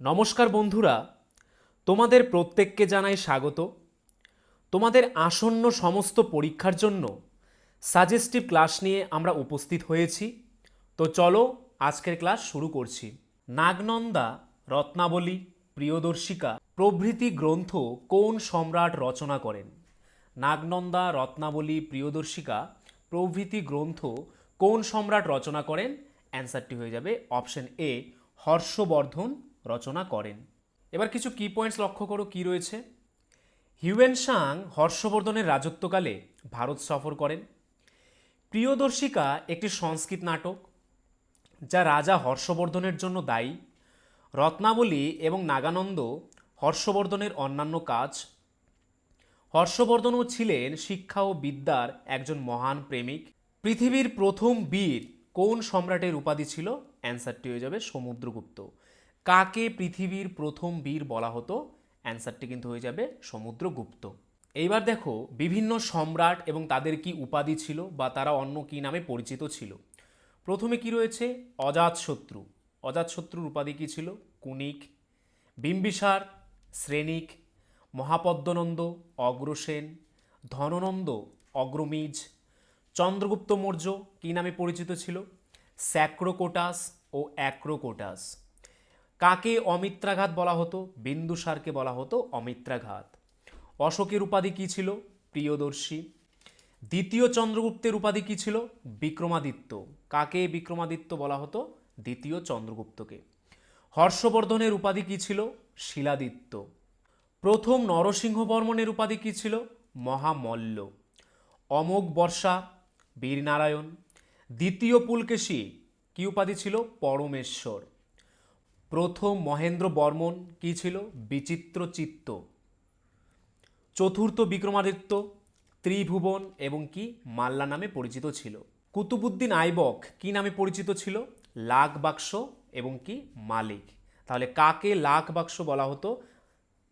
নমস্কার বন্ধুরা, তোমাদের প্রত্যেককে জানাই স্বাগত। তোমাদের আসন্ন সমস্ত পরীক্ষার জন্য সাজেস্টিভ ক্লাস নিয়ে আমরা উপস্থিত হয়েছি। তো চলো আজকের ক্লাস শুরু করছি। নাগনন্দা, রত্নাবলী, প্রিয়দর্শিকা প্রভৃতি গ্রন্থ কোন সম্রাট রচনা করেন? নাগনন্দা, রত্নাবলী, প্রিয়দর্শিকা প্রভৃতি গ্রন্থ কোন সম্রাট রচনা করেন? অ্যান্সারটি হয়ে যাবে অপশন এ, হর্ষবর্ধন রচনা করেন। এবার কিছু কি পয়েন্টস লক্ষ্য করো কি রয়েছে। হিউয়েন সাং হর্ষবর্ধনের রাজত্বকালে ভারত সফর করেন। প্রিয়দর্শিকা একটি সংস্কৃত নাটক যা রাজা হর্ষবর্ধনের জন্য দায়ী। রত্নাবলী এবং নাগানন্দ হর্ষবর্ধনের অন্যান্য কাজ। হর্ষবর্ধনও ছিলেন শিক্ষা ও বিদ্যার একজন মহান প্রেমিক। পৃথিবীর প্রথম বীর কোন সম্রাটের উপাধি ছিল? অ্যান্সারটি হয়ে যাবে সমুদ্রগুপ্ত। কাকে পৃথিবীর প্রথম বীর বলা হতো? অ্যান্সারটি কিন্তু হয়ে যাবে সমুদ্রগুপ্ত। এইবার দেখো বিভিন্ন সম্রাট এবং তাদের কি উপাধি ছিল বা তারা অন্য কি নামে পরিচিত ছিল। প্রথমে কি রয়েছে? অজাতশত্রু। অজাতশত্রুর উপাধি কি ছিল? কুনিক। বিম্বিসার শ্রেণিক। মহাপদ্মনন্দ অগ্রসেন। ধননন্দ অগ্রমিজ। চন্দ্রগুপ্ত মৌর্য কি নামে পরিচিত ছিল? স্যাক্রোকোটাস ও অ্যাক্রোকোটাস। কাকে অমিত্রাঘাত বলা হতো? বিন্দুসারকে বলা হতো অমিত্রাঘাত। অশোকের উপাধি কি ছিল? প্রিয়দর্শী। দ্বিতীয় চন্দ্রগুপ্তের উপাধি কি ছিল? বিক্রমাদিত্য। কাকে বিক্রমাদিত্য বলা হতো? দ্বিতীয় চন্দ্রগুপ্তকে। হর্ষবর্ধনের উপাধি কি ছিল? শিলাদিত্য। প্রথম নরসিংহবর্মনের উপাধি কি ছিল? মহামল্ল। অমোঘ বর্ষা বীরনারায়ণ। দ্বিতীয় পুলকেশী কি উপাধি ছিল? পরমেশ্বর। প্রথম মহেন্দ্র বর্মন কি ছিল? বিচিত্রচিত্ত। চতুর্থ বিক্রমাদিত্য ত্রিভুবন এবং কি মাল্লা নামে পরিচিত ছিল। কুতুবুদ্দিন আইবক কি নামে পরিচিত ছিল? লাখ বাক্স এবং কি মালিক। তাহলে কাকে লাখ বাক্স বলা হতো?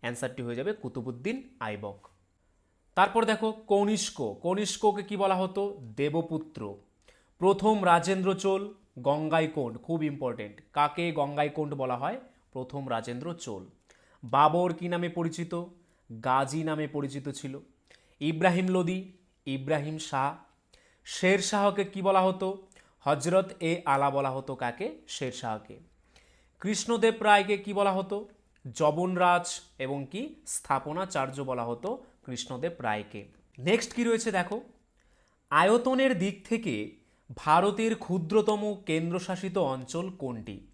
অ্যান্সারটি হয়ে যাবে কুতুবুদ্দিন আইবক। তারপর দেখো কনিষ্ক। কনিষ্ককে কি বলা হতো? দেবপুত্র। প্রথম রাজেন্দ্র চোল গঙ্গাইকোন্ড, খুব ইম্পর্টেন্ট। কাকে গঙ্গাইকোন্ড বলা হয়? প্রথম রাজেন্দ্র চোল। বাবর কি নামে পরিচিত? গাজী নামে পরিচিত ছিল। ইব্রাহিম লোদি ইব্রাহিম শাহ। শের শাহকে কি বলা হতো? হজরত এ আলা বলা হতো। কাকে? শের শাহকে। কৃষ্ণদেব রায়কে কি বলা হতো? জবনরাজ এবং কি স্থাপনাচার্য বলা হতো কৃষ্ণদেব রায়কে। নেক্সট কি রয়েছে দেখো, আয়তনের দিক থেকে ভারতের ক্ষুদ্রতম কেন্দ্রশাসিত অঞ্চল কোনটি?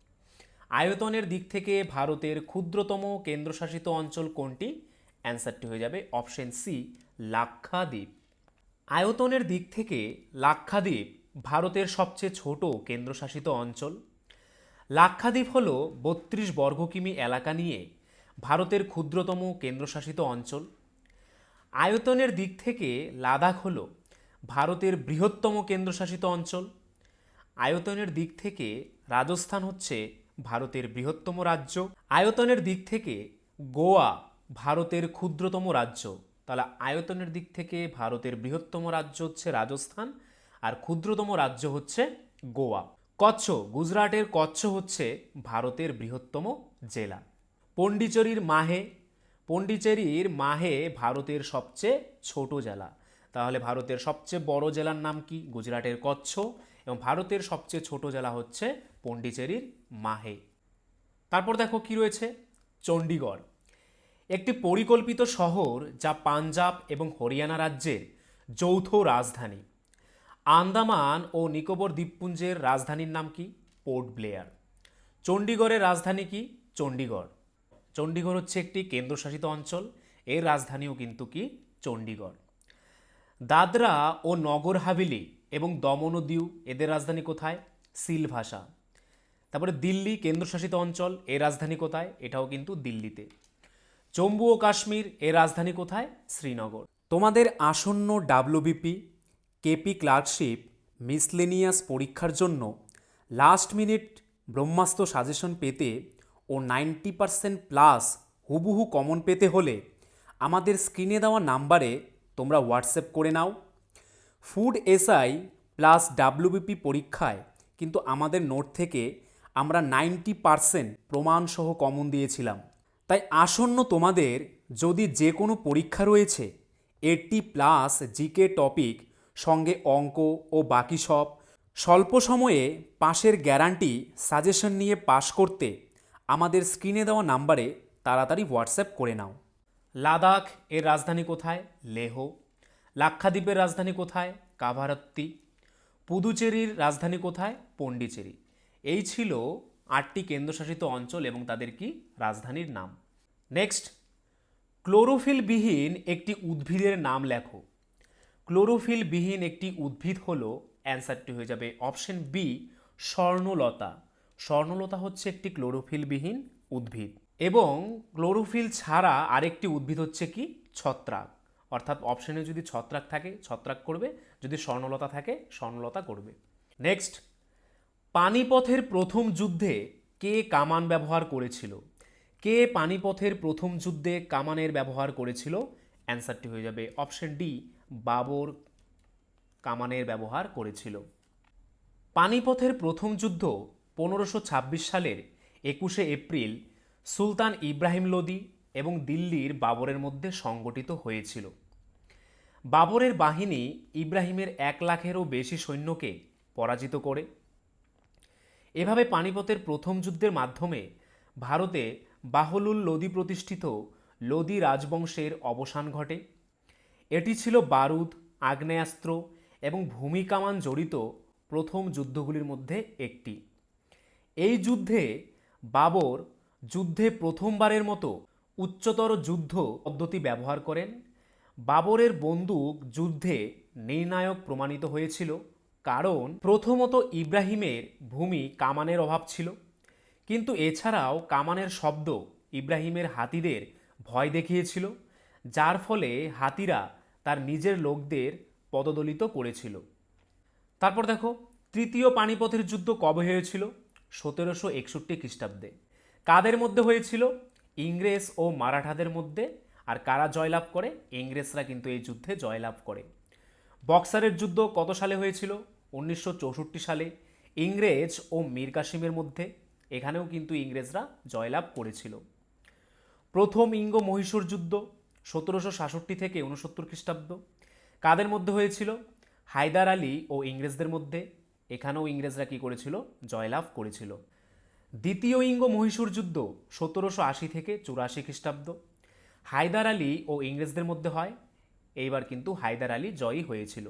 আয়তনের দিক থেকে ভারতের ক্ষুদ্রতম কেন্দ্রশাসিত অঞ্চল কোনটি? অ্যান্সারটি হয়ে যাবে অপশন সি, লাক্ষাদ্বীপ। আয়তনের দিক থেকে লাক্ষাদ্বীপ ভারতের সবচেয়ে ছোট কেন্দ্রশাসিত অঞ্চল। লাক্ষাদ্বীপ হল 32 বর্গ কিমি এলাকা নিয়ে ভারতের ক্ষুদ্রতম কেন্দ্রশাসিত অঞ্চল। আয়তনের দিক থেকে লাদাখ হল ভারতের বৃহত্তম কেন্দ্রশাসিত অঞ্চল। আয়তনের দিক থেকে রাজস্থান হচ্ছে ভারতের বৃহত্তম রাজ্য। আয়তনের দিক থেকে গোয়া ভারতের ক্ষুদ্রতম রাজ্য। তাহলে আয়তনের দিক থেকে ভারতের বৃহত্তম রাজ্য হচ্ছে রাজস্থান আর ক্ষুদ্রতম রাজ্য হচ্ছে গোয়া। কচ্ছ, গুজরাটের কচ্ছ হচ্ছে ভারতের বৃহত্তম জেলা। পন্ডিচেরির মাহে, পন্ডিচেরির মাহে ভারতের সবচেয়ে ছোট জেলা। তাহলে ভারতের সবচেয়ে বড় জেলার নাম কি? গুজরাটের কচ্ছ। এবং ভারতের সবচেয়ে ছোট জেলা হচ্ছে পন্ডিচেরির মাহে। তারপর দেখো কি রয়েছে, চণ্ডীগড় একটি পরিকল্পিত শহর যা পাঞ্জাব এবং হরিয়ানা রাজ্যের যৌথ রাজধানী। আন্দামান ও নিকোবর দ্বীপপুঞ্জের রাজধানীর নাম কি? Port Blair. চণ্ডীগড়ের রাজধানী কি? চণ্ডীগড়। চণ্ডীগড় হচ্ছে একটি কেন্দ্রশাসিত অঞ্চল, এর রাজধানীও কিন্তু কি? চণ্ডীগড়। দাদরা ও নগর হাভেলি এবং দমন ও দিউ এদের রাজধানী কোথায়? সিলভাসা। তারপরে দিল্লি কেন্দ্রশাসিত অঞ্চল, এর রাজধানী কোথায়? এটাও কিন্তু দিল্লিতে। জম্মু ও কাশ্মীর এর রাজধানী কোথায়? শ্রীনগর। তোমাদের আসন্ন ডাব্লিউবিপি, কেপি ক্লার্কশিপ, মিসলেনিয়াস পরীক্ষার জন্য লাস্ট মিনিট ব্রহ্মাস্ত্র সাজেশন পেতে ও 90% প্লাস হুবহু কমন পেতে হলে আমাদের স্ক্রিনে দেওয়া নাম্বারে তোমরা হোয়াটসঅ্যাপ করে নাও। ফুড এসআই প্লাস ডাব্লিউবিপি পরীক্ষায় কিন্তু আমাদের নোট থেকে আমরা 90% প্রমাণসহ কমন দিয়েছিলাম। তাই আসন্ন তোমাদের যদি যে কোনো পরীক্ষা রয়েছে 80+ জিকে টপিক সঙ্গে অঙ্ক ও বাকি সব, স্বল্প সময়ে পাশের গ্যারান্টি সাজেশন নিয়ে পাশ করতে আমাদের স্ক্রিনে দেওয়া নাম্বারে তাড়াতাড়ি হোয়াটসঅ্যাপ করে নাও। লাদাখ এর রাজধানী কোথায়? লেহ। লাক্ষাদ্বীপের রাজধানী কোথায়? কাভারত্তি। পুদুচেরির রাজধানী কোথায়? পন্ডিচেরি। এই ছিল 8টি কেন্দ্রশাসিত অঞ্চল এবং তাদের কি রাজধানীর নাম। নেক্সট, ক্লোরোফিলবিহীন একটি উদ্ভিদের নাম লেখো। ক্লোরোফিলবিহীন একটি উদ্ভিদ হলো, অ্যান্সারটি হয়ে যাবে অপশন বি, স্বর্ণলতা। স্বর্ণলতা হচ্ছে একটি ক্লোরোফিলবিহীন উদ্ভিদ। এবং ক্লোরোফিল ছাড়া আরেকটি উদ্ভিদ হচ্ছে কি? ছত্রাক। অর্থাৎ অপশনে যদি ছত্রাক থাকে ছত্রাক করবে, যদি স্বর্ণলতা থাকে স্বর্ণলতা করবে। নেক্সট, পানিপথের প্রথম যুদ্ধে কে কামান ব্যবহার করেছিল? কে পানিপথের প্রথম যুদ্ধে কামানের ব্যবহার করেছিল? অ্যান্সারটি হয়ে যাবে অপশন ডি, বাবর কামানের ব্যবহার করেছিল। পানিপথের প্রথম যুদ্ধ 1526 সালের 21শে এপ্রিল সুলতান ইব্রাহিম লোদি এবং দিল্লির বাবরের মধ্যে সংগঠিত হয়েছিল। বাবরের বাহিনী ইব্রাহিমের 1 লাখেরও বেশি সৈন্যকে পরাজিত করে। এভাবে পানিপথের প্রথম যুদ্ধের মাধ্যমে ভারতে বাহলুল লোদি প্রতিষ্ঠিত লোদি রাজবংশের অবসান ঘটে। এটি ছিল বারুদ, আগ্নেয়াস্ত্র এবং ভূমি কামান জড়িত প্রথম যুদ্ধগুলির মধ্যে একটি। এই যুদ্ধে বাবর যুদ্ধে প্রথমবারের মতো উচ্চতর যুদ্ধ পদ্ধতি ব্যবহার করেন। বাবরের বন্দুক যুদ্ধে নির্ণায়ক প্রমাণিত হয়েছিল, কারণ প্রথমত ইব্রাহিমের ভূমি কামানের অভাব ছিল, কিন্তু এছাড়াও কামানের শব্দ ইব্রাহিমের হাতিদের ভয় দেখিয়েছিল, যার ফলে হাতিরা তার নিজের লোকদের পদদলিত করেছিল। তারপর দেখো, তৃতীয় পানিপথের যুদ্ধ কবে হয়েছিল? 1761 খ্রিস্টাব্দে। কাদের মধ্যে হয়েছিল? ইংরেজ ও মারাঠাদের মধ্যে। আর কারা জয়লাভ করে? ইংরেজরা কিন্তু এই যুদ্ধে জয়লাভ করে। বক্সারের যুদ্ধ কত সালে হয়েছিল? 1964 সালে, ইংরেজ ও মীর কাসিমের মধ্যে। এখানেও কিন্তু ইংরেজরা জয়লাভ করেছিল। প্রথম ইঙ্গ মহীশূর যুদ্ধ 1766 থেকে 69 খ্রিস্টাব্দ। কাদের মধ্যে হয়েছিল? হায়দার আলী ও ইংরেজদের মধ্যে। এখানেও ইংরেজরা কি করেছিল? জয়লাভ করেছিল। দ্বিতীয় ইঙ্গ মহীশূর যুদ্ধ 1780 থেকে 84 খ্রিস্টাব্দ। হায়দার আলী ও ইংরেজদের মধ্যে হয়। এইবার কিন্তু হায়দার আলী জয়ী হয়েছিল।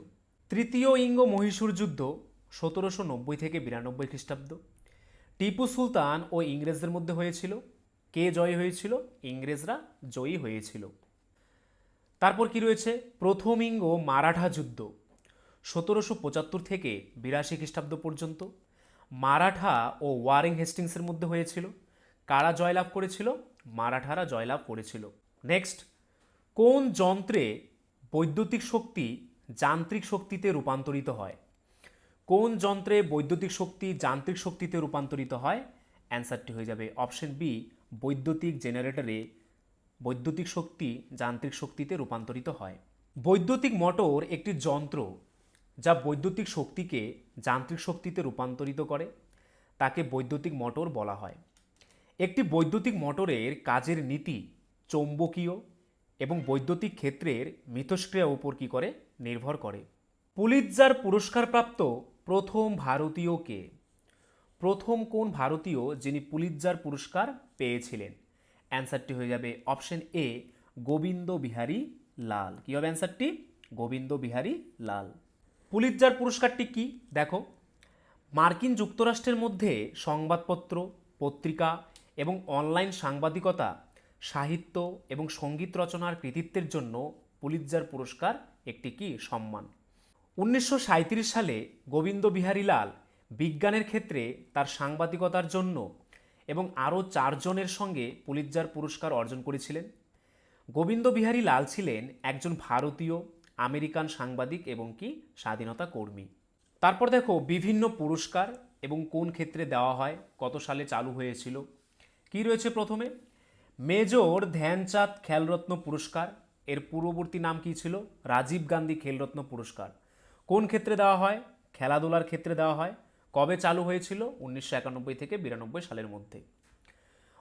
তৃতীয় ইঙ্গ মহীশূর যুদ্ধ 1790 থেকে 92 খ্রিস্টাব্দ। টিপু সুলতান ও ইংরেজদের মধ্যে হয়েছিল। কে জয়ী হয়েছিল? ইংরেজরা জয়ী হয়েছিল। তারপর কি রয়েছে? প্রথম ইঙ্গ মারাঠা যুদ্ধ 1775 থেকে 82 খ্রিস্টাব্দ পর্যন্ত। মারাঠা ও ওয়ারেন হেস্টিংসের মধ্যে হয়েছিল। কারা জয়লাভ করেছিল? মারাঠারা জয়লাভ করেছিল। নেক্সট, কোন যন্ত্রে বৈদ্যুতিক শক্তি যান্ত্রিক শক্তিতে রূপান্তরিত হয়? কোন যন্ত্রে বৈদ্যুতিক শক্তি যান্ত্রিক শক্তিতে রূপান্তরিত হয়? অ্যান্সারটি হয়ে যাবে অপশন বি, বৈদ্যুতিক জেনারেটরে বৈদ্যুতিক শক্তি যান্ত্রিক শক্তিতে রূপান্তরিত হয়। বৈদ্যুতিক মোটর একটি যন্ত্র যা বৈদ্যুতিক শক্তিকে যান্ত্রিক শক্তিতে রূপান্তরিত করে, তাকে বৈদ্যুতিক মোটর বলা হয়। একটি বৈদ্যুতিক মোটরের কাজের নীতি চৌম্বকীয় এবং বৈদ্যুতিক ক্ষেত্রের মিথস্ক্রিয়ার উপর কি করে? নির্ভর করে। পুলিৎজার পুরস্কারপ্রাপ্ত প্রথম ভারতীয় কে? প্রথম কোন ভারতীয় যিনি পুলিৎজার পুরস্কার পেয়েছিলেন? অ্যান্সারটি হয়ে যাবে অপশন এ, গোবিন্দ বিহারী লাল। কী হবে অ্যান্সারটি? গোবিন্দ বিহারী লাল। পুলিৎজার পুরস্কারটি কি? দেখো, মার্কিন যুক্তরাষ্ট্রের মধ্যে সংবাদপত্র, পত্রিকা এবং অনলাইন সাংবাদিকতা, সাহিত্য এবং সঙ্গীত রচনার কৃতিত্বের জন্য পুলিৎজার পুরস্কার একটি কি সম্মান। 1937 সালে গোবিন্দ বিহারী লাল বিজ্ঞানের ক্ষেত্রে তার সাংবাদিকতার জন্য এবং আরও 4 জনের সঙ্গে পুলিৎজার পুরস্কার অর্জন করেছিলেন। গোবিন্দ বিহারী লাল ছিলেন একজন ভারতীয় আমেরিকান সাংবাদিক এবং কি স্বাধীনতা কর্মী। তারপর দেখো বিভিন্ন পুরস্কার এবং কোন ক্ষেত্রে দেওয়া হয়, কত সালে চালু হয়েছিল। কি রয়েছে প্রথমে? মেজর ধ্যানচাঁদ খেলরত্ন পুরস্কার, এর পূর্ববর্তী নাম কি ছিল? রাজীব গান্ধী খেলরত্ন পুরস্কার। কোন ক্ষেত্রে দেওয়া হয়? খেলাধুলার ক্ষেত্রে দেওয়া হয়। কবে চালু হয়েছিল? 1991 থেকে 92 সালের মধ্যে।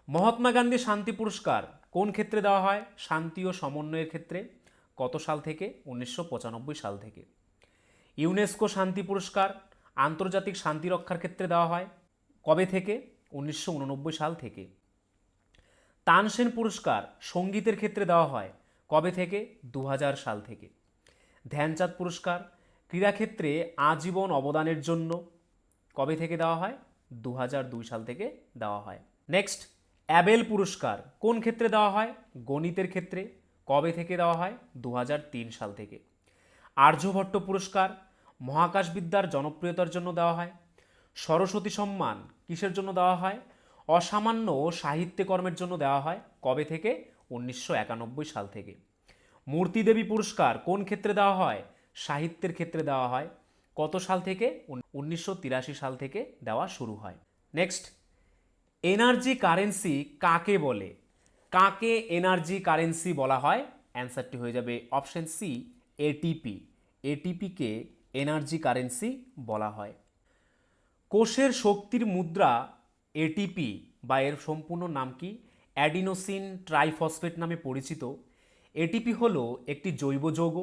মহাত্মা গান্ধী শান্তি পুরস্কার কোন ক্ষেত্রে দেওয়া হয়? শান্তি ও সমন্বয়ের ক্ষেত্রে। কত সাল থেকে? 1995 সাল থেকে। ইউনেস্কো শান্তি পুরস্কার আন্তর্জাতিক শান্তি রক্ষার ক্ষেত্রে দেওয়া হয়। কবে থেকে? 1989 সাল থেকে। তানসেন পুরস্কার সঙ্গীতের ক্ষেত্রে দেওয়া হয়। কবে থেকে? 2000 সাল থেকে। ধ্যানচাঁদ পুরস্কার ক্রীড়াক্ষেত্রে আজীবন অবদানের জন্য কবে থেকে দেওয়া হয়? 2002 সাল থেকে দেওয়া হয়। নেক্সট, অ্যাবেল পুরস্কার কোন ক্ষেত্রে দেওয়া হয়? গণিতের ক্ষেত্রে। কবে থেকে দেওয়া হয়? 2003 সাল থেকে। আর্যভট্ট পুরস্কার মহাকাশবিদ্যার জনপ্রিয়তার জন্য দেওয়া হয়। সরস্বতী সম্মান কিসের জন্য দেওয়া হয়? অসামান্য সাহিত্য কর্মের জন্য দেওয়া হয়। কবে থেকে? 1991 সাল থেকে। মূর্তিদেবী পুরস্কার কোন ক্ষেত্রে দেওয়া হয়? সাহিত্যের ক্ষেত্রে দেওয়া হয়। কত সাল থেকে? 1983 সাল থেকে দেওয়া শুরু হয়। নেক্সট, এনার্জি কারেন্সি কাকে বলে? কাকে এনার্জি কারেন্সি বলা হয়? অ্যান্সারটি হয়ে যাবে অপশন সি, এটিপি। এটিপিকে এনার্জি কারেন্সি বলা হয়। কোষের শক্তির মুদ্রা এটিপি বা এর সম্পূর্ণ নাম কি? অ্যাডিনোসিন ট্রাইফসফেট নামে পরিচিত। এটিপি হলো একটি জৈব যৌগ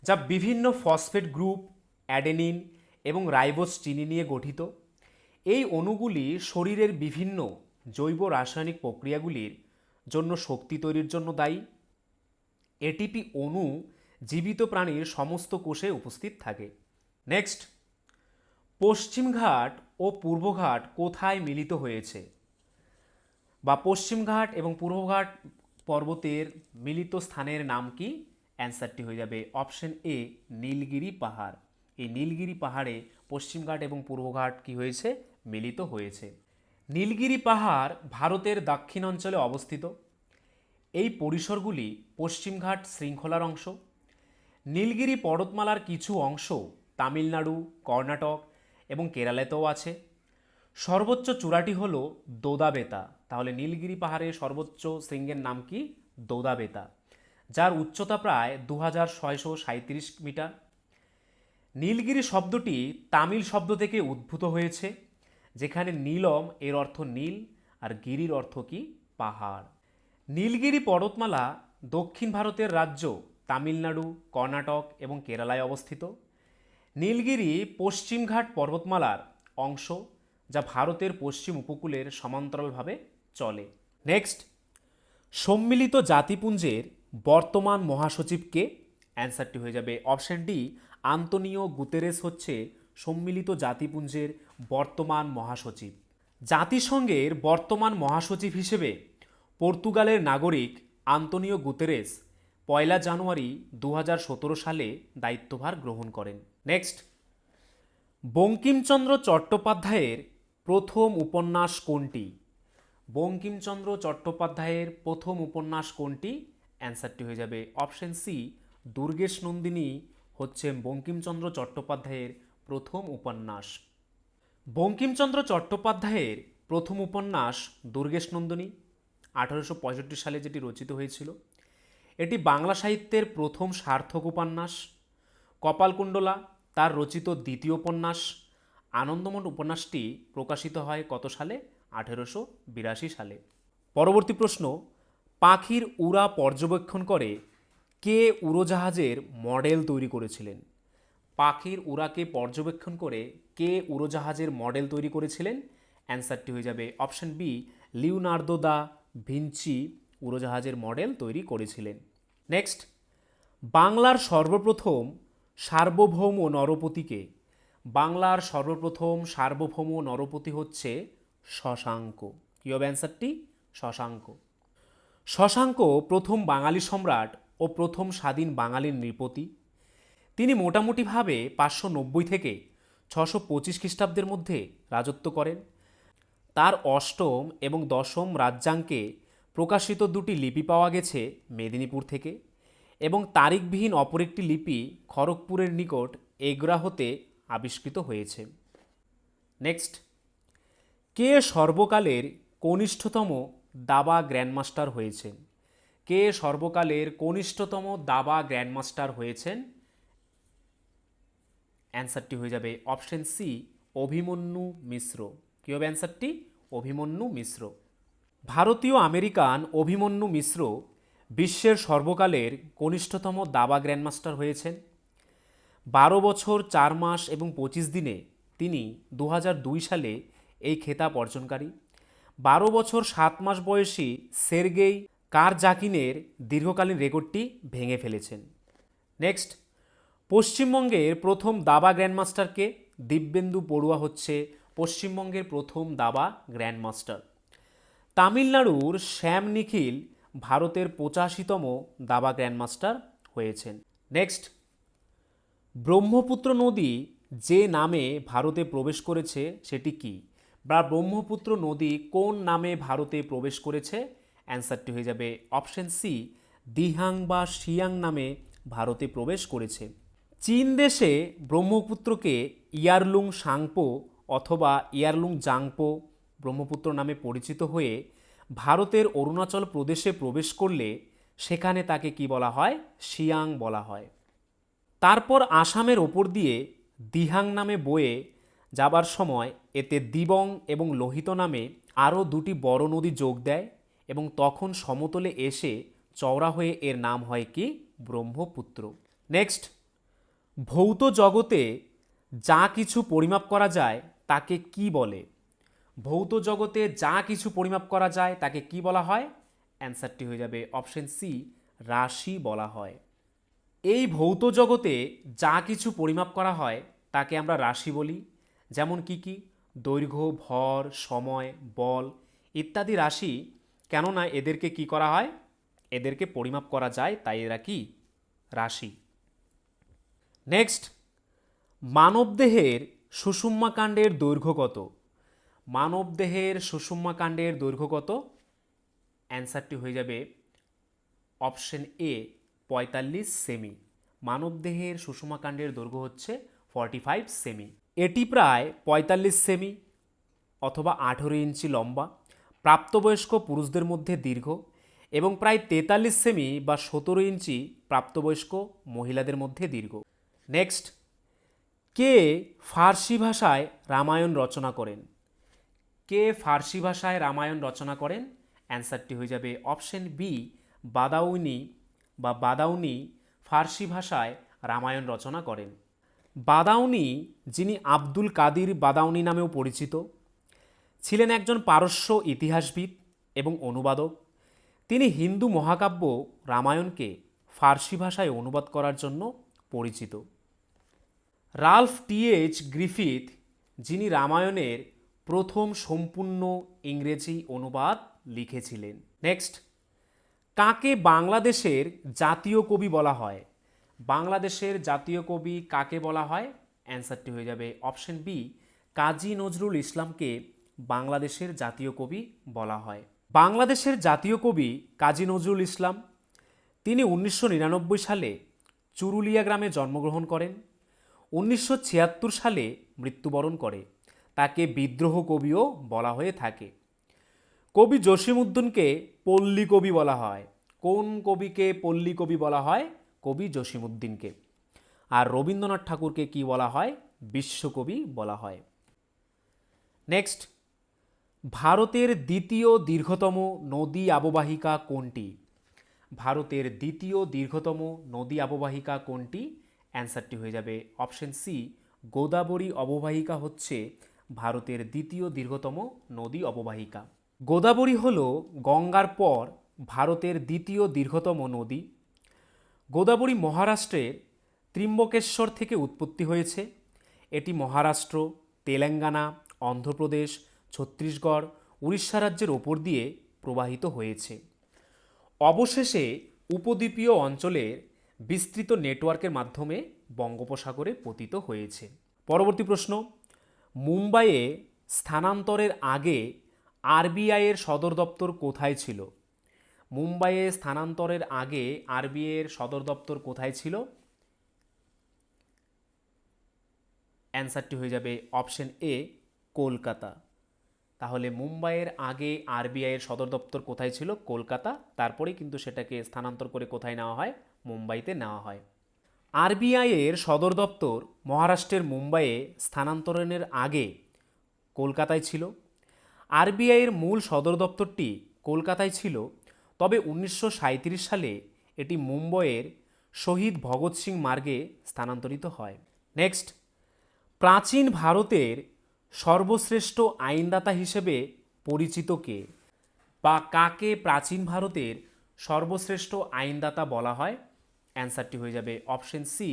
যা বিভিন্ন ফসফেট গ্রুপ, অ্যাডেনিন এবং রাইবোজ চিনি নিয়ে গঠিত। এই অণুগুলি শরীরের বিভিন্ন জৈব রাসায়নিক প্রক্রিয়াগুলির জন্য শক্তি তৈরির জন্য দায়ী। এটিপি অণু জীবিত প্রাণীর সমস্ত কোষে উপস্থিত থাকে। নেক্সট, পশ্চিমঘাট ও পূর্বঘাট কোথায় মিলিত হয়েছে? বা পশ্চিমঘাট এবং পূর্বঘাট পর্বতের মিলিত স্থানের নাম কি? অ্যান্সারটি হয়ে যাবে অপশন এ, নীলগিরি পাহাড়। এই নীলগিরি পাহাড়ে পশ্চিমঘাট এবং পূর্বঘাট কি হয়েছে? মিলিত হয়েছে। নীলগিরি পাহাড় ভারতের দক্ষিণাঞ্চলে অবস্থিত। এই পরিসরগুলি পশ্চিমঘাট শৃঙ্খলার অংশ। নীলগিরি পর্বতমালার কিছু অংশ তামিলনাড়ু, কর্ণাটক এবং কেরালাতেও আছে। সর্বোচ্চ চূড়াটি হল দোদাবেতা। তাহলে নীলগিরি পাহাড়ের সর্বোচ্চ শৃঙ্গের নাম কি? দোদাবেতা, যার উচ্চতা প্রায় 2637 মিটার। নীলগিরি শব্দটি তামিল শব্দ থেকে উদ্ভূত হয়েছে, যেখানে নীলম এর অর্থ নীল আর গিরির অর্থ কি? পাহাড়। নীলগিরি পর্বতমালা দক্ষিণ ভারতের রাজ্য তামিলনাড়ু, কর্ণাটক এবং কেরালায় অবস্থিত। নীলগিরি পশ্চিমঘাট পর্বতমালার অংশ, যা ভারতের পশ্চিম উপকূলের সমান্তরালভাবে চলে। নেক্সট, সম্মিলিত জাতিপুঞ্জের বর্তমান মহাসচিব কে? অ্যান্সারটি হয়ে যাবে অপশন ডি, আন্তোনিও গুতেরেস হচ্ছে সম্মিলিত জাতিপুঞ্জের বর্তমান মহাসচিব। জাতিসংঘের বর্তমান মহাসচিব হিসেবে পর্তুগালের নাগরিক আন্তোনিও গুতেরেস 1 জানুয়ারি 2017 সালে দায়িত্বভার গ্রহণ করেন। নেক্সট, বঙ্কিমচন্দ্র চট্টোপাধ্যায়ের প্রথম উপন্যাস কোনটি? বঙ্কিমচন্দ্র চট্টোপাধ্যায়ের প্রথম উপন্যাস কোনটি? অ্যান্সারটি হয়ে যাবে অপশন সি, দুর্গেশ নন্দিনী হচ্ছে বঙ্কিমচন্দ্র চট্টোপাধ্যায়ের প্রথম উপন্যাস। বঙ্কিমচন্দ্র চট্টোপাধ্যায়ের প্রথম উপন্যাস দুর্গেশ নন্দিনী 1865 সালে যেটি রচিত হয়েছিল। এটি বাংলা সাহিত্যের প্রথম সার্থক উপন্যাস। কপালকুণ্ডলা তার রচিত দ্বিতীয় উপন্যাস। আনন্দমঠ উপন্যাসটি প্রকাশিত হয় কত সালে? 1882 সালে। পরবর্তী প্রশ্ন, পাখির উড়া পর্যবেক্ষণ করে কে উড়োজাহাজের মডেল তৈরি করেছিলেন? পাখির উড়াকে পর্যবেক্ষণ করে কে উড়োজাহাজের মডেল তৈরি করেছিলেন? অ্যান্সারটি হয়ে যাবে option B, Leonardo da Vinci উড়োজাহাজের মডেল তৈরি করেছিলেন। নেক্সট, বাংলার সর্বপ্রথম সার্বভৌম নরপতিকে? বাংলার সর্বপ্রথম সার্বভৌম নরপতি হচ্ছে শশাঙ্ক। কী হবে অ্যান্সারটি? শশাঙ্ক। শশাঙ্ক প্রথম বাঙালি সম্রাট ও প্রথম স্বাধীন বাঙালির নৃপতি। তিনি মোটামুটিভাবে 590 থেকে 625 খ্রিস্টাব্দের মধ্যে রাজত্ব করেন। তার অষ্টম এবং দশম রাজ্যাঙ্কে প্রকাশিত দুটি লিপি পাওয়া গেছে মেদিনীপুর থেকে, এবং তারিখবিহীন অপর একটি লিপি খড়গপুরের নিকট এগরা হতে আবিষ্কৃত হয়েছে। নেক্সট, কে সর্বকালের কনিষ্ঠতম দাবা গ্র্যান্ডমাস্টার হয়েছেন? কে সর্বকালের কনিষ্ঠতম দাবা গ্র্যান্ডমাস্টার হয়েছেন? অ্যান্সারটি হয়ে যাবে অপশন সি, অভিমন্যু মিশ্র। কী হবে অ্যান্সারটি? অভিমন্যু মিশ্র। ভারতীয় আমেরিকান অভিমন্যু মিশ্র বিশ্বের সর্বকালের কনিষ্ঠতম দাবা গ্র্যান্ডমাস্টার হয়েছেন। 12 বছর 4 মাস এবং 25 দিনে তিনি 2002 সালে এই খেতাব অর্জনকারী। 12 বছর 7 মাস বয়সী সের্গেই কারজাকিনের দীর্ঘকালীন রেকর্ডটি ভেঙে ফেলেছেন। নেক্সট, পশ্চিমবঙ্গের প্রথম দাবা গ্র্যান্ডমাস্টারকে? দিব্যেন্দু বড়ুয়া হচ্ছে পশ্চিমবঙ্গের প্রথম দাবা গ্র্যান্ডমাস্টার। তামিলনাড়ুর শ্যাম নিখিল ভারতের 85তম দাবা গ্র্যান্ডমাস্টার হয়েছেন। নেক্সট, ব্রহ্মপুত্র নদী যে নামে ভারতে প্রবেশ করেছে সেটি কি? বা ব্রহ্মপুত্র নদী কোন নামে ভারতে প্রবেশ করেছে? অ্যান্সারটি হয়ে যাবে অপশন সি, দিহাং বা সিয়াং নামে ভারতে প্রবেশ করেছে। চীন দেশে ব্রহ্মপুত্রকে ইয়ারলুং সাংপো অথবা ইয়ারলুং জাংপো ব্রহ্মপুত্র নামে পরিচিত হয়ে ভারতের অরুণাচল প্রদেশে প্রবেশ করলে সেখানে তাকে কি বলা হয়? সিয়াং বলা হয়। তারপর আসামের ওপর দিয়ে দিহাং নামে বয়ে যাবার সময় এতে দিবং এবং লোহিত নামে আরও দুটি বড় নদী যোগ দেয় এবং তখন সমতলে এসে চওড়া হয়ে এর নাম হয় কি? ব্রহ্মপুত্র। নেক্সট, ভৌত জগতে যা কিছু পরিমাপ করা যায় তাকে কি বলে? ভৌত জগতে যা কিছু পরিমাপ করা যায় তাকে কি বলা হয়? অ্যান্সারটি হয়ে যাবে অপশন সি, রাশি বলা হয়। এই ভৌত জগতে যা কিছু পরিমাপ করা হয় তাকে আমরা রাশি বলি। যেমন কি কি? দৈর্ঘ্য, ভর, সময়, বল ইত্যাদি রাশি। কেননা এদেরকে কি করা হয়? এদেরকে পরিমাপ করা যায়, তাই এরা কি? রাশি। নেক্সট, মানবদেহের সুষুম্নাকাণ্ডের দৈর্ঘ্য কত? মানবদেহের সুষুম্নাকাণ্ডের দৈর্ঘ্য কত? অ্যান্সারটি হয়ে যাবে অপশন এ, 45 সেমি। মানবদেহের সুষুম্নাকাণ্ডের দৈর্ঘ্য হচ্ছে 45 সেমি। এটি প্রায় 45 সেমি অথবা 18 ইঞ্চি লম্বা, প্রাপ্তবয়স্ক পুরুষদের মধ্যে দীর্ঘ এবং প্রায় 43 সেমি বা 17 ইঞ্চি প্রাপ্তবয়স্ক মহিলাদের মধ্যে দীর্ঘ। নেক্সট, কে ফার্সি ভাষায় রামায়ণ রচনা করেন? কে ফার্সি ভাষায় রামায়ণ রচনা করেন? অ্যান্সারটি হয়ে যাবে অপশন বি, বাদাউনি বা বাদাউনি ফার্সি ভাষায় রামায়ণ রচনা করেন। বাদাউনি, যিনি আব্দুল কাদির বাদাউনি নামেও পরিচিত, ছিলেন একজন পারস্য ইতিহাসবিদ এবং অনুবাদক। তিনি হিন্দু মহাকাব্য রামায়ণকে ফার্সি ভাষায় অনুবাদ করার জন্য পরিচিত। Ralph T. H.. গ্রিফিথ, যিনি রামায়ণের প্রথম সম্পূর্ণ ইংরেজি অনুবাদ লিখেছিলেন। নেক্সট, কাকে বাংলাদেশের জাতীয় কবি বলা হয়? বাংলাদেশের জাতীয় কবি কাকে বলা হয়? অ্যান্সারটি হয়ে যাবে অপশন বি, কাজী নজরুল ইসলামকে বাংলাদেশের জাতীয় কবি বলা হয়। বাংলাদেশের জাতীয় কবি কাজী নজরুল ইসলাম, তিনি 1999 সালে চুরুলিয়া গ্রামে জন্মগ্রহণ করেন। 1976 সালে মৃত্যুবরণ করে। তাকে বিদ্রোহ কবিও বলা হয়ে থাকে। কবি জসীমউদ্দীনকে পল্লী কবি বলা হয়। কোন কবিকে পল্লী কবি বলা হয়? কবি জসীমউদ্দীনকে। আর রবীন্দ্রনাথ ঠাকুরকে কি বলা হয়? বিশ্বকবি বলা হয়। নেক্সট, ভারতের দ্বিতীয় দীর্ঘতম নদী অববাহিকা কোনটি? ভারতের দ্বিতীয় দীর্ঘতম নদী অববাহিকা কোনটি? অ্যান্সারটি হয়ে যাবে অপশন সি, গোদাবরী অববাহিকা হচ্ছে ভারতের দ্বিতীয় দীর্ঘতম নদী অববাহিকা। গোদাবরী হল গঙ্গার পর ভারতের দ্বিতীয় দীর্ঘতম নদী। গোদাবরী মহারাষ্ট্রের ত্রিম্বকেশ্বর থেকে উৎপত্তি হয়েছে। এটি মহারাষ্ট্র, তেলেঙ্গানা, অন্ধ্রপ্রদেশ, ছত্তিশগড়, উড়িষ্যা রাজ্যের ওপর দিয়ে প্রবাহিত হয়েছে। অবশেষে উপদ্বীপীয় অঞ্চলের বিস্তৃত নেটওয়ার্কের মাধ্যমে বঙ্গোপসাগরে পতিত হয়েছে। পরবর্তী প্রশ্ন, মুম্বাইয়ে স্থানান্তরের আগে আরবিআইয়ের সদর দপ্তর কোথায় ছিল? মুম্বাইয়ে স্থানান্তরের আগে আরবিআইয়ের সদর দপ্তর কোথায় ছিল? অ্যান্সারটি হয়ে যাবে অপশন এ, কলকাতা। তাহলে মুম্বাইয়ের আগে আরবিআইয়ের সদর দপ্তর কোথায় ছিল? কলকাতা। তারপরেই কিন্তু সেটাকে স্থানান্তর করে কোথায় নেওয়া হয়? মুম্বাইতে নেওয়া হয়। আরবিআই এর সদর দপ্তর মহারাষ্ট্রের মুম্বাইয়ে স্থানান্তরণের আগে কলকাতায় ছিল। আরবিআই এর মূল সদর দপ্তরটি কলকাতায় ছিল, তবে 1937 সালে এটি মুম্বাইয়ের শহীদ ভগৎ সিং মার্গে স্থানান্তরিত হয়। নেক্সট, প্রাচীন ভারতের সর্বশ্রেষ্ঠ আইনদাতা হিসেবে পরিচিত কে, বা কাকে প্রাচীন ভারতের সর্বশ্রেষ্ঠ আইনদাতা বলা হয়? অ্যান্সারটি হয়ে যাবে অপশন সি,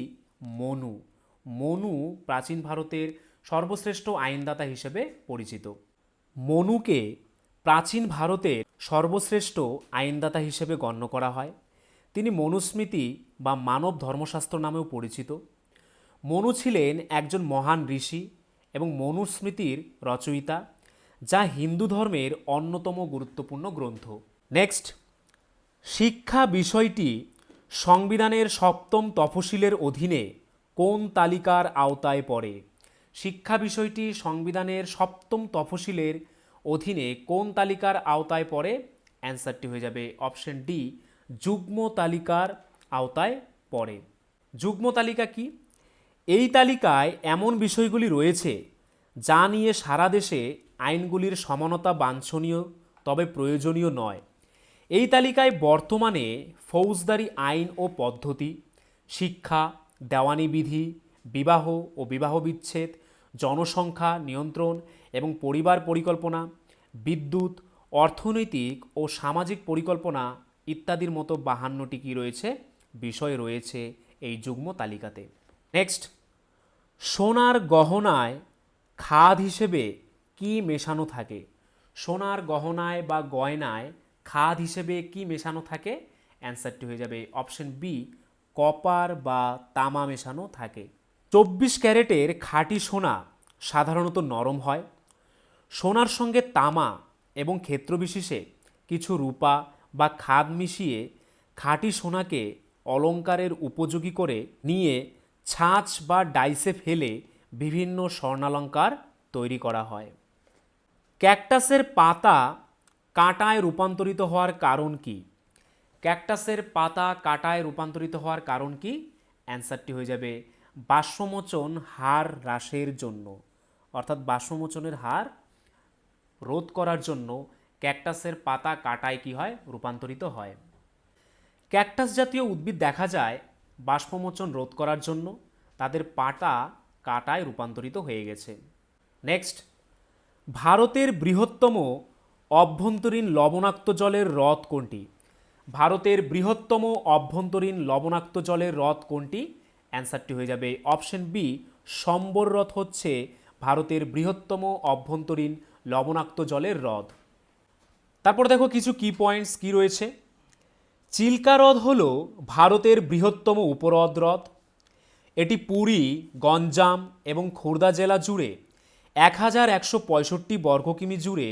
মনু। মনু প্রাচীন ভারতের সর্বশ্রেষ্ঠ আইনদাতা হিসেবে পরিচিত। মনুকে প্রাচীন ভারতের সর্বশ্রেষ্ঠ আইনদাতা হিসেবে গণ্য করা হয়। তিনি মনুস্মৃতি বা মানব ধর্মশাস্ত্র নামেও পরিচিত। মনু ছিলেন একজন মহান ঋষি এবং মনুস্মৃতির রচয়িতা, যা হিন্দু ধর্মের অন্যতম গুরুত্বপূর্ণ গ্রন্থ। নেক্সট, শিক্ষা বিষয়টি সংবিধানের 7ম তফসিলের অধীনে কোন তালিকার আওতায় পড়ে? শিক্ষা বিষয়টি সংবিধানের 7ম তফসিলের অধীনে কোন তালিকার আওতায় পড়ে? অ্যান্সারটি হয়ে যাবে অপশন ডি, যুগ্ম তালিকার আওতায় পড়ে। যুগ্ম তালিকা কি? এই তালিকায় এমন বিষয়গুলি রয়েছে যা নিয়ে সারা দেশে আইনগুলির সমানতা বাঞ্ছনীয় তবে প্রয়োজনীয় নয়। এই তালিকায় বর্তমানে ফৌজদারি আইন ও পদ্ধতি, শিক্ষা, দেওয়ানি বিধি, বিবাহ ও বিবাহ বিচ্ছেদ, জনসংখ্যা নিয়ন্ত্রণ এবং পরিবার পরিকল্পনা, বিদ্যুৎ, অর্থনৈতিক ও সামাজিক পরিকল্পনা ইত্যাদির মতো 52টি কি রয়েছে? বিষয় রয়েছে এই যুগ্ম তালিকাতে। নেক্সট, সোনার গহনায় খাদ হিসেবে কি মেশানো থাকে? সোনার গহনায় বা গয়নায় খাদ হিসেবে কি মেশানো থাকে? অ্যান্সারটি হয়ে যাবে অপশন বি, কপার বা তামা মেশানো থাকে। 24 ক্যারেটের খাঁটি সোনা সাধারণত নরম হয়। সোনার সঙ্গে তামা এবং ক্ষেত্রবিশেষে কিছু রূপা বা খাদ মিশিয়ে খাঁটি সোনাকে অলঙ্কারের উপযোগী করে নিয়ে ছাঁচ বা ডাইসে ফেলে বিভিন্ন স্বর্ণালঙ্কার তৈরি করা হয়। ক্যাকটাসের পাতা কাঁটায় রূপান্তরিত হওয়ার কারণ কি? ক্যাকটাসের পাতা কাঁটায় রূপান্তরিত হওয়ার কারণ কি? অ্যান্সারটি হয়ে যাবে বাষ্পমোচন হার হ্রাসের জন্য, অর্থাৎ বাষ্পমোচনের হার রোধ করার জন্য ক্যাকটাসের পাতা কাঁটায় কি হয়? রূপান্তরিত হয়। ক্যাকটাস জাতীয় উদ্ভিদ দেখা যায় বাষ্পমোচন রোধ করার জন্য তাদের পাতা কাঁটায় রূপান্তরিত হয়ে গেছে। নেক্সট, ভারতের বৃহত্তম অভ্যন্তরীণ লবণাক্ত জলের হ্রদ কোনটি? ভারতের বৃহত্তম অভ্যন্তরীণ লবণাক্ত জলের হ্রদ কোনটি? অ্যান্সারটি হয়ে যাবে অপশন বি, সম্বর হ্রদ হচ্ছে ভারতের বৃহত্তম অভ্যন্তরীণ লবণাক্ত জলের হ্রদ। তারপর দেখো কিছু কি পয়েন্টস কি রয়েছে। চিল্কা হ্রদ হল ভারতের বৃহত্তম উপহ্রদ হ্রদ। এটি পুরী, গঞ্জাম এবং খুর্দা জেলা জুড়ে 1165 বর্গ কিমি জুড়ে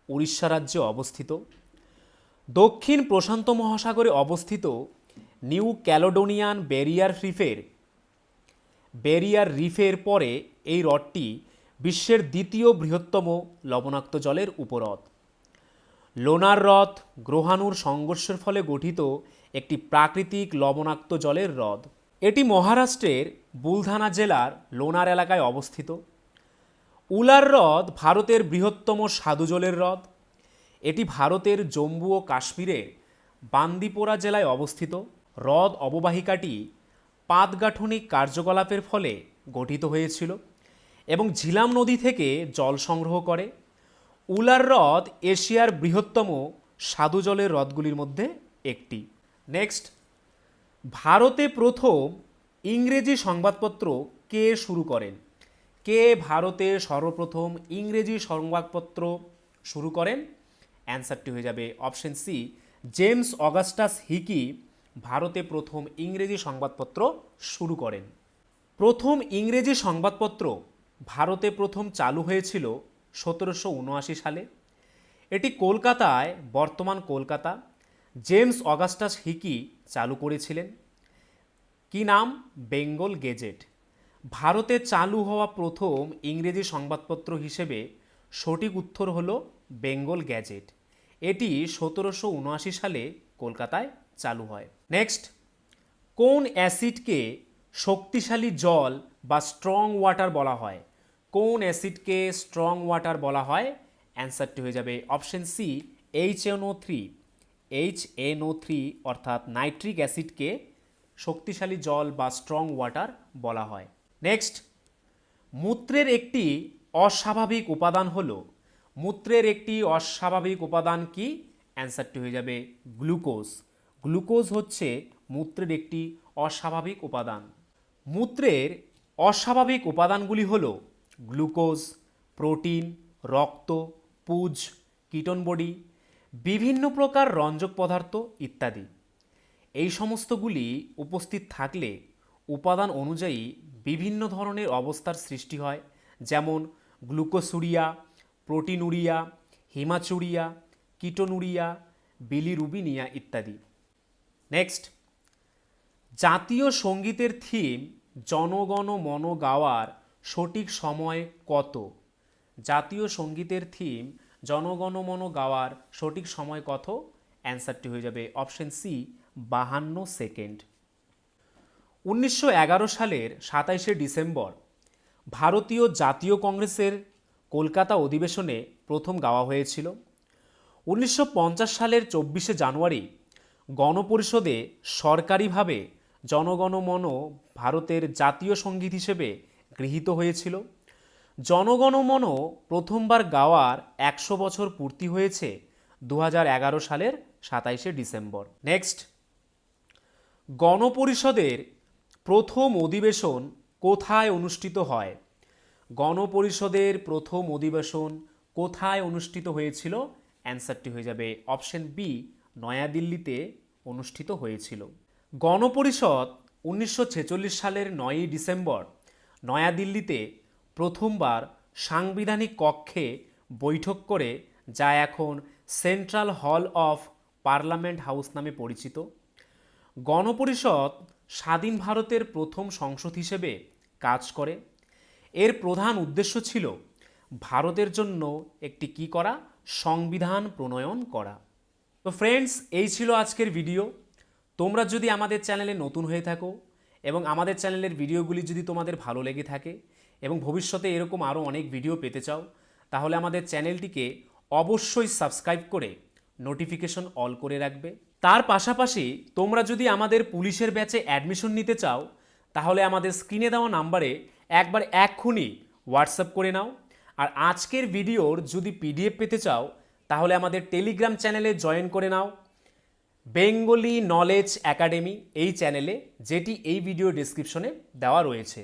উড়িষ্যা রাজ্যে অবস্থিত। দক্ষিণ প্রশান্ত মহাসাগরে অবস্থিত নিউ ক্যালেডোনিয়ান ব্যারিয়ার রিফের পরে এই হ্রদটি বিশ্বের দ্বিতীয় বৃহত্তম লবণাক্ত জলের উপহ্রদ। লোনার হ্রদ গ্রহাণুর সংঘর্ষের ফলে গঠিত একটি প্রাকৃতিক লবণাক্ত জলের হ্রদ। এটি মহারাষ্ট্রের বুলধানা জেলার লোনার এলাকায় অবস্থিত। উলার হ্রদ ভারতের বৃহত্তম স্বাদু জলের হ্রদ। এটি ভারতের জম্মু ও কাশ্মীরের বান্দিপোরা জেলায় অবস্থিত। হ্রদ অববাহিকাটি পাতগাঠনিক কার্যকলাপের ফলে গঠিত হয়েছিল এবং ঝিলাম নদী থেকে জল সংগ্রহ করে। উলার হ্রদ এশিয়ার বৃহত্তম স্বাদু জলের হ্রদগুলির মধ্যে একটি। নেক্সট, ভারতে প্রথম ইংরেজি সংবাদপত্র কে শুরু করেন? কে ভারতে সর্বপ্রথম ইংরেজি সংবাদপত্র শুরু করেন? অ্যান্সারটি হয়ে যাবে option C, James Augustus Hicky ভারতে প্রথম ইংরেজি সংবাদপত্র শুরু করেন। প্রথম ইংরেজি সংবাদপত্র ভারতে প্রথম চালু হয়েছিল 1779 সালে। এটি কলকাতায়, বর্তমান কলকাতা, জেমস অগাস্টাস হিকি চালু করেছিলেন। কি নাম? বেঙ্গল গেজেট। ভারতে চালু হওয়া প্রথম ইংরেজি সংবাদপত্র হিসেবে সঠিক উত্তর হল বেঙ্গল গ্যাজেট। এটি 1779 সালে কলকাতায় চালু হয়। নেক্সট, কোন অ্যাসিডকে শক্তিশালী জল বা স্ট্রং ওয়াটার বলা হয়? কোন অ্যাসিডকে স্ট্রং ওয়াটার বলা হয়? অ্যান্সারটি হয়ে যাবে অপশন সি HNO3। HNO3 অর্থাৎ নাইট্রিক অ্যাসিডকে শক্তিশালী জল বা স্ট্রং ওয়াটার বলা হয়। নেক্সট, মূত্রের একটি অস্বাভাবিক উপাদান হলো, মূত্রের একটি অস্বাভাবিক উপাদান কি? অ্যান্সারটি হয়ে যাবে গ্লুকোজ। গ্লুকোজ হচ্ছে মূত্রের একটি অস্বাভাবিক উপাদান। মূত্রের অস্বাভাবিক উপাদানগুলি হলো গ্লুকোজ, প্রোটিন, রক্ত, পুজ, কিটোন বডি, বিভিন্ন প্রকার রঞ্জক পদার্থ ইত্যাদি। এই সমস্তগুলি উপস্থিত থাকলে উপাদান অনুযায়ী বিভিন্ন ধরনের অবস্থার সৃষ্টি হয়, যেমন গ্লুকোসুরিয়া, প্রোটিনুরিয়া, হিমাচুরিয়া, কিটোনুরিয়া, বিলিরুবিনিয়া ইত্যাদি। নেক্সট, জাতীয় সঙ্গীতের থিম জনগণ মন গাওয়ার সঠিক সময় কত? জাতীয় সঙ্গীতের থিম জনগণ মন গাওয়ার সঠিক সময় কত? অ্যান্সারটি হয়ে যাবে অপশন সি 52 সেকেন্ড। 1911 সালের 27শে ডিসেম্বর ভারতীয় জাতীয় কংগ্রেসের কলকাতা অধিবেশনে প্রথম গাওয়া হয়েছিল। 1950 সালের 24শে জানুয়ারি গণপরিষদে সরকারিভাবে জনগণ মন ভারতের জাতীয় সঙ্গীত হিসেবে গৃহীত হয়েছিল। জনগণ মন প্রথমবার গাওয়ার 100 বছর পূর্তি হয়েছে 2011 সালের 27শে ডিসেম্বর। নেক্সট, গণপরিষদের প্রথম অধিবেশন কোথায় অনুষ্ঠিত হয়? গণপরিষদের প্রথম অধিবেশন কোথায় অনুষ্ঠিত হয়েছিল? অ্যান্সারটি হয়ে যাবে অপশন বি নয়াদিল্লিতে অনুষ্ঠিত হয়েছিল। গণপরিষদ 1946 সালের 9ই ডিসেম্বর নয়াদিল্লিতে প্রথমবার সাংবিধানিক কক্ষে বৈঠক করে, যা এখন central hall of parliament house নামে পরিচিত। গণপরিষদ স্বাধীন ভারতের প্রথম সংসদ হিসেবে কাজ করে। এর প্রধান উদ্দেশ্য ছিল ভারতের জন্য একটি কি করা? সংবিধান প্রণয়ন করা। তো ফ্রেন্ডস, এই ছিল আজকের ভিডিও। তোমরা যদি আমাদের চ্যানেলে নতুন হয়ে থাকো এবং আমাদের চ্যানেলের ভিডিওগুলি যদি তোমাদের ভালো লেগে থাকে এবং ভবিষ্যতে এরকম আরও অনেক ভিডিও পেতে চাও, তাহলে আমাদের চ্যানেলটিকে অবশ্যই সাবস্ক্রাইব করে নোটিফিকেশন অল করে রাখবে। তার পাশাপাশি তোমরা যদি আমাদের পুলিশের ব্যাচে অ্যাডমিশন নিতে চাও, তাহলে আমাদের স্ক্রিনে দেওয়া নাম্বারে একবার এক্ষুনি হোয়াটসঅ্যাপ করে নাও। আর আজকের ভিডিওর যদি PDF পেতে চাও, তাহলে আমাদের টেলিগ্রাম চ্যানেলে জয়েন করে নাও, বেঙ্গলি নলেজ একাডেমি এই চ্যানেলে, যেটি এই ভিডিও ডেসক্রিপশনে দেওয়া রয়েছে।